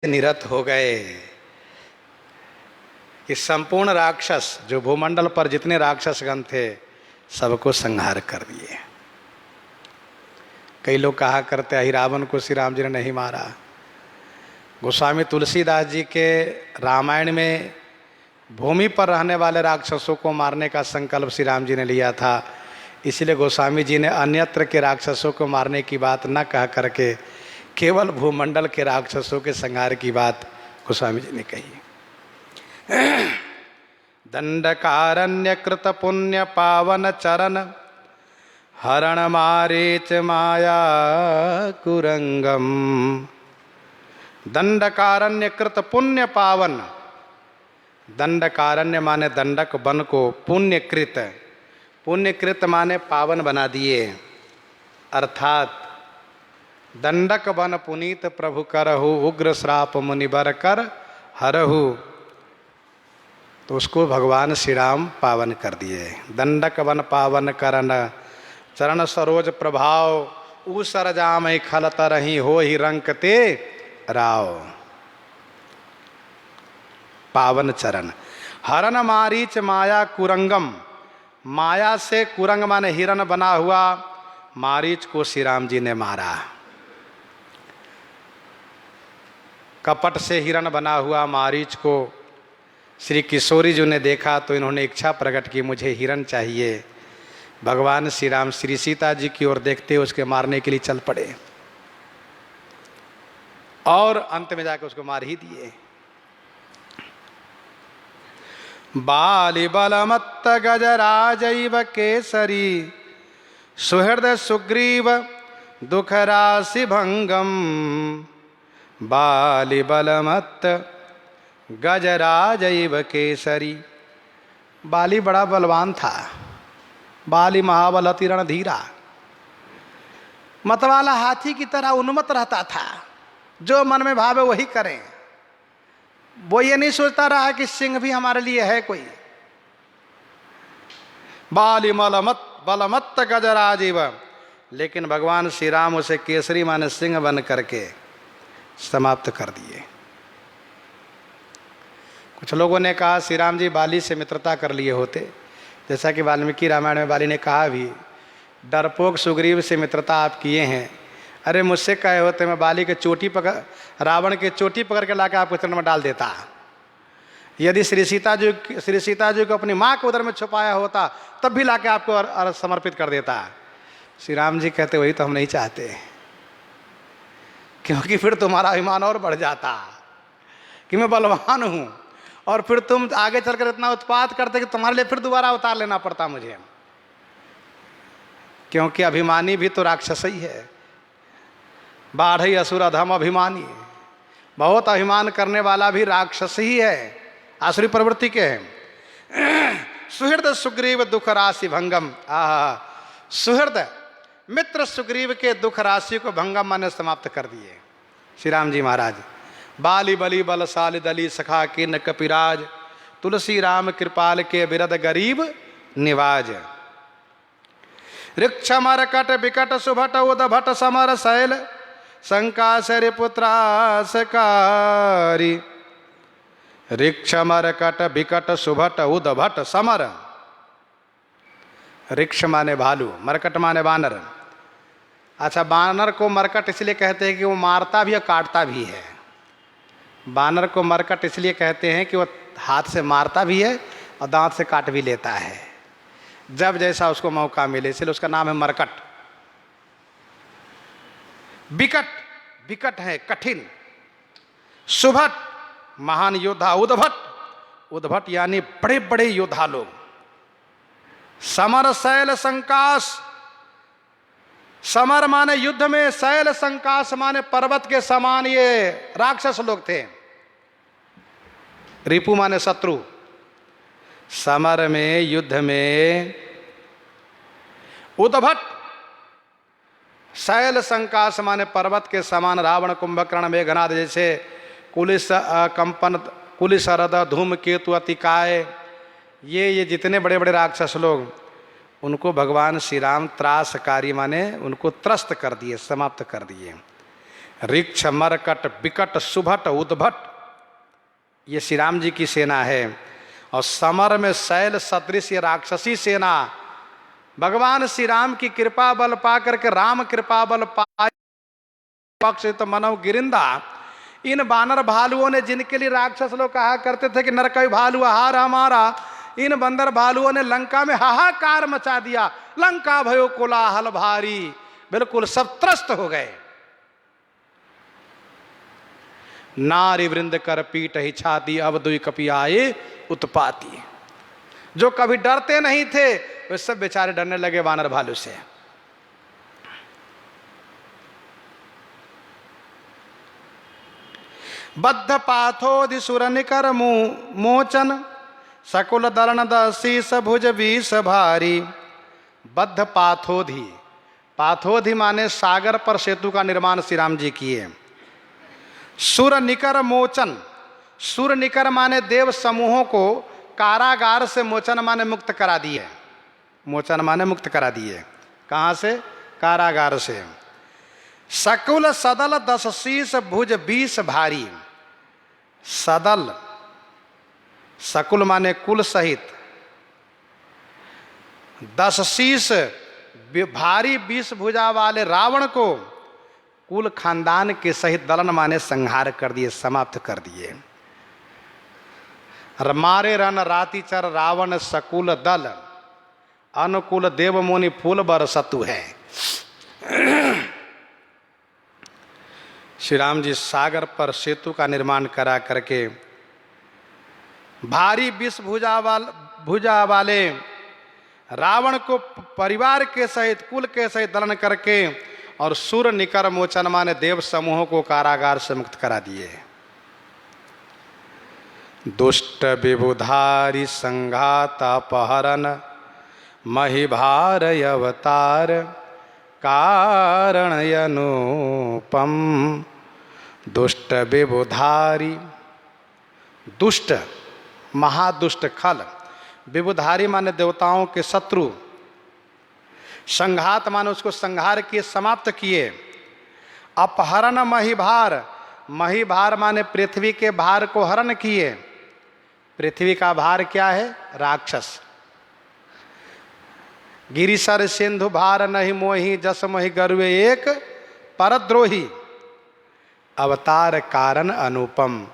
निरत हो गए कि संपूर्ण राक्षस जो भूमंडल पर जितने राक्षसगण थे सबको संहार कर दिए। कई लोग कहा करते हैं रावण को श्री राम जी ने नहीं मारा। गोस्वामी तुलसीदास जी के रामायण में भूमि पर रहने वाले राक्षसों को मारने का संकल्प श्री राम जी ने लिया था, इसलिए गोस्वामी जी ने अन्यत्र के राक्षसों को मारने की बात न कह करके केवल भूमंडल के राक्षसों के संहार की बात गोस्वामी जी ने कही। दंडकारण्य कृत पुण्य पावन चरण हरण मारीच माया कुरंगम। दंडकारण्य कृत पुण्य पावन, दंडकारण्य माने दंडक वन को पुण्यकृत, पुण्यकृत माने पावन बना दिए, अर्थात दंडक वन पुनीत प्रभु करहु उग्र श्राप मुनिबर कर हरहु, तो उसको भगवान श्री राम पावन कर दिए। दंडक वन पावन करन चरण सरोज प्रभाव ऊसर जाम खलत रही हो ही रंकते राव। पावन चरण। हरन मारीच माया कुरंगम, माया से कुरंग माने हिरण बना हुआ मारीच को श्री राम जी ने मारा। कपट से हिरण बना हुआ मारीच को श्री किशोरी जी ने देखा तो इन्होंने इच्छा प्रकट की मुझे हिरण चाहिए। भगवान श्री राम श्री सीता जी की ओर देखते उसके मारने के लिए चल पड़े और अंत में जाकर उसको मार ही दिए। बाली बलमत्त गजराजैव केसरी सुहृद सुग्रीव दुख राशि भंगम। बाली बलमत्त गजराजैव केसरी, बाली बड़ा बलवान था, बाली महाबल अति रणधीरा, मतवाला हाथी की तरह उन्मत्त रहता था, जो मन में भावे वही करें। वो ये नहीं सोचता रहा कि सिंह भी हमारे लिए है कोई। बाली बलमत्त गजराजीव, लेकिन भगवान श्री राम उसे केसरी माने सिंह बन करके समाप्त कर दिए। कुछ लोगों ने कहा श्री राम जी बाली से मित्रता कर लिए होते, जैसा कि वाल्मीकि रामायण में बाली ने कहा भी, डरपोक सुग्रीव से मित्रता आप किए हैं। अरे मुझसे कहे होते मैं बाली के चोटी पकड़, रावण के चोटी पकड़ के लाकर आपके चरण में डाल देता। यदि श्री सीता जी को अपनी माँ के उदर में छुपाया होता तब भी लाके आपको समर्पित कर देता। श्री राम जी कहते वही तो हम नहीं चाहते, क्योंकि फिर तुम्हारा अभिमान और बढ़ जाता कि मैं बलवान हूँ, और फिर तुम आगे चलकर इतना उत्पात करते कि तुम्हारे लिए फिर दोबारा अवतार लेना पड़ता मुझे, क्योंकि अभिमानी भी तो राक्षस ही है। बाढ़ई असुर अधम अभिमानी, बहुत अभिमान करने वाला भी राक्षस ही है, आसुरी प्रवृत्ति के हैं। सुहृद सुग्रीव दुख राशि भंगम। सुहृद मित्र सुग्रीव के दुख राशि को भंगम माने समाप्त कर दिए श्री राम जी महाराज। बाली बली बलशाली दली सखा के न कपिराज, तुलसी राम कृपाल के बिरद गरीब निवाज। ऋक्ष मरकट विकट सुभट उदभट समर शैल संकासरि पुत्रासकारी। ऋक्ष मरकट विकट सुभट उदभट समर, ऋक्ष माने भालू, मरकट माने बानर। अच्छा, बानर को मरकट इसलिए कहते हैं कि वो मारता भी और काटता भी है। बानर को मरकट इसलिए कहते हैं कि वो हाथ से मारता भी है और दांत से काट भी लेता है, जब जैसा उसको मौका मिले, इसलिए उसका नाम है मरकट। विकट, विकट है कठिन। सुभट महान योद्धा। उद्भट, उद्भट यानी बड़े बड़े योद्धा लोग। समर शैल संकाश, समर माने युद्ध में, शैल संकाश माने पर्वत के समान ये राक्षस लोग थे। रिपु माने शत्रु। समर में, युद्ध में उद्भट, शैल संकाश माने पर्वत के समान। रावण कुंभकर्ण मेघनाद जैसे, कुलिस कंपन कुलिसरद धूमकेतु अतिकाय, ये जितने बड़े बड़े राक्षस लोग, उनको भगवान श्री राम त्रासकारी माने उनको त्रस्त कर दिए, समाप्त कर दिए। ऋक्ष मरकट बिकट सुभट उद्भट, ये श्री राम जी की सेना है। और समर में शैल सदृश ये राक्षसी सेना। भगवान श्री राम की कृपा बल पा करके, राम कृपा बल पाए पक्ष तो मनव गिरिंदा, इन बानर भालुओं ने, जिनके लिए राक्षस लोग कहा करते थे कि नरकई भालू आहार हमारा, इन बंदर भालुओं ने लंका में हाहाकार मचा दिया। लंका भयो कोलाहल भारी, बिल्कुल सब त्रस्त हो गए। नारी वृंद कर पीट ही छाती, अब दुई कपि आए उत्पाती। जो कभी डरते नहीं थे वे सब बेचारे डरने लगे वानर भालू से। बद्ध पाथोधि सुर निकर मोचन, सकुल दलन दशीस भुज बीस भारी। बद्ध पाथोधि, पाथोधि माने सागर पर सेतु का निर्माण श्री राम जी किए। सुर निकर मोचन, सुर निकर माने देव समूहों को कारागार से, मोचन माने मुक्त करा दिए। मोचन माने मुक्त करा दिए। कहाँ से? कारागार से। सकुल सदल 10 शीस भुज 20 भारी। सदल, सकुल माने कुल सहित, 10 शीस भारी 20 भुजा वाले रावण को कुल खानदान के सहित दलन माने संहार कर दिए, समाप्त कर दिए। मारे रन राति चर रावण सकुल दल, अनुकूल देव मुनि फूल बरसतु है। श्री राम जी सागर पर सेतु का निर्माण करा करके भारी 20 भुजा वाले रावण को परिवार के सहित, कुल के सहित दलन करके, और सुर निकर मोचन माने देव समूहों को कारागार से मुक्त करा दिए। दुष्ट विबुधारी संघात अपहरण, महिभार अवतार, कारण अनुपम। दुष्ट विबुधारी, दुष्ट महादुष्ट खल, विबुधारी माने देवताओं के शत्रु, संघात माने उसको संहार किए, समाप्त किए। अपहरण महिभार, महिभार माने पृथ्वी के भार को हरण किए। पृथ्वी का भार क्या है? राक्षस। गिरिसर सिंधु भार नहीं मोही, जस मोहि गरुए एक परद्रोही। अवतार कारण अनुपम,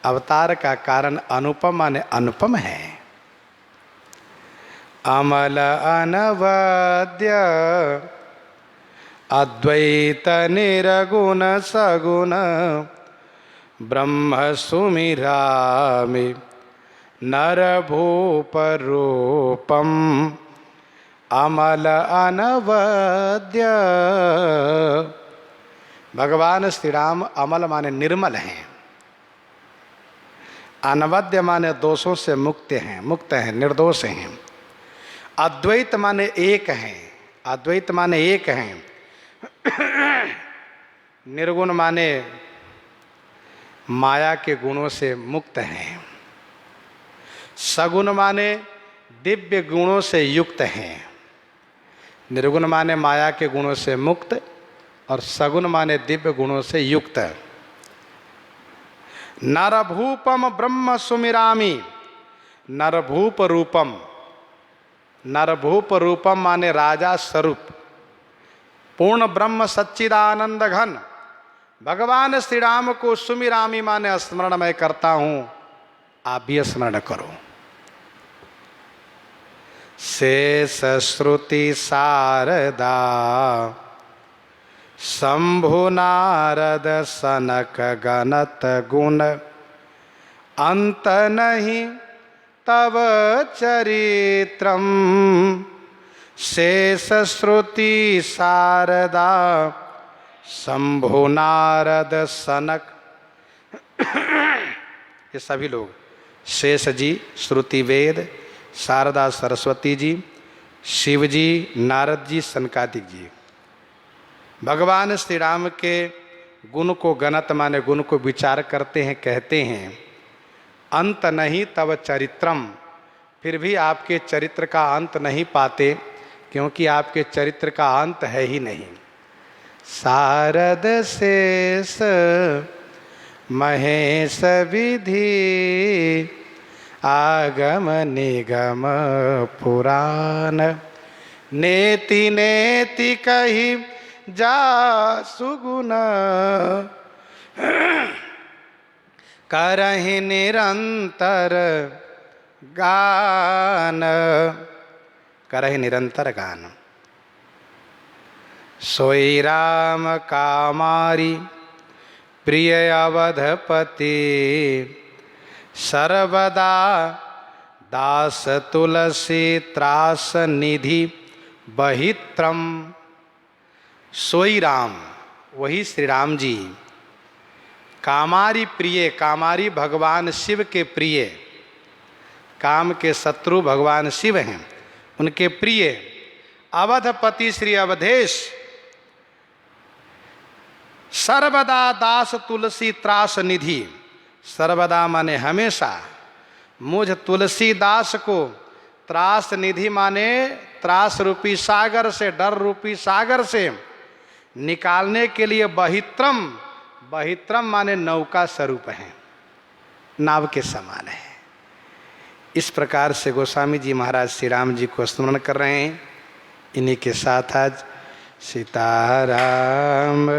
अवतार का कारण अनुपम माने अनुपम है। अमल अनवद्य अद्वैत निरगुण सगुण, ब्रह्म सुमिरामि नर भूप रूपम। अमल अनवद्य, भगवान श्री राम अमल माने निर्मल हैं, अनवद्य माने दोषों से मुक्त हैं, मुक्त हैं, निर्दोष हैं। अद्वैत माने एक हैं, अद्वैत माने एक हैं। निर्गुण माने माया के गुणों से मुक्त हैं। सगुण माने दिव्य गुणों से युक्त हैं। निर्गुण माने माया के गुणों से मुक्त, और सगुण माने दिव्य गुणों से युक्त। नरभूपम ब्रह्म सुमिरामि, नरभूप रूपम, नरभूप रूपम माने राजा स्वरूप, पूर्ण ब्रह्म सच्चिदानंद घन। भगवान श्री राम को सुमिरामि माने स्मरण मैं करता हूं, आप भी स्मरण करो। शेष श्रुति शारदा शंभु नारद सनक गणत गुण, अंत नहीं तव चरित्रम। शेष श्रुति शारदा शंभु नारद सनक, ये सभी लोग, शेष जी श्रुति वेद, शारदा सरस्वती जी, शिव जी, नारद जी, सनकादिक जी, भगवान श्री राम के गुण को गणत माने गुण को विचार करते हैं, कहते हैं अंत नहीं तव चरित्रम, फिर भी आपके चरित्र का अंत नहीं पाते, क्योंकि आपके चरित्र का अंत है ही नहीं। शारद शेष महेश विधि आगम निगम पुराण नेति नेति कही जा सुगुण करहि निरंतर गान करहि निरंतर गान। सोई राम कामारी प्रिय अवधपति सर्वदा दास तुलसी त्रास निधि बहित्रम। सोई राम वही श्री राम जी कामारी प्रिय, कामारी भगवान शिव के प्रिय, काम के शत्रु भगवान शिव हैं उनके प्रिय अवधपति श्री अवधेश सर्वदा दास तुलसी त्रास निधि। सर्वदा माने हमेशा मुझ तुलसीदास को त्रास निधि माने त्रास रूपी सागर से, डर रूपी सागर से निकालने के लिए बहित्रम, बहित्रम माने नौका स्वरूप है, नाव के समान है। इस प्रकार से गोस्वामी जी महाराज श्री राम जी को स्मरण कर रहे हैं। इन्हीं के साथ आज सीताराम।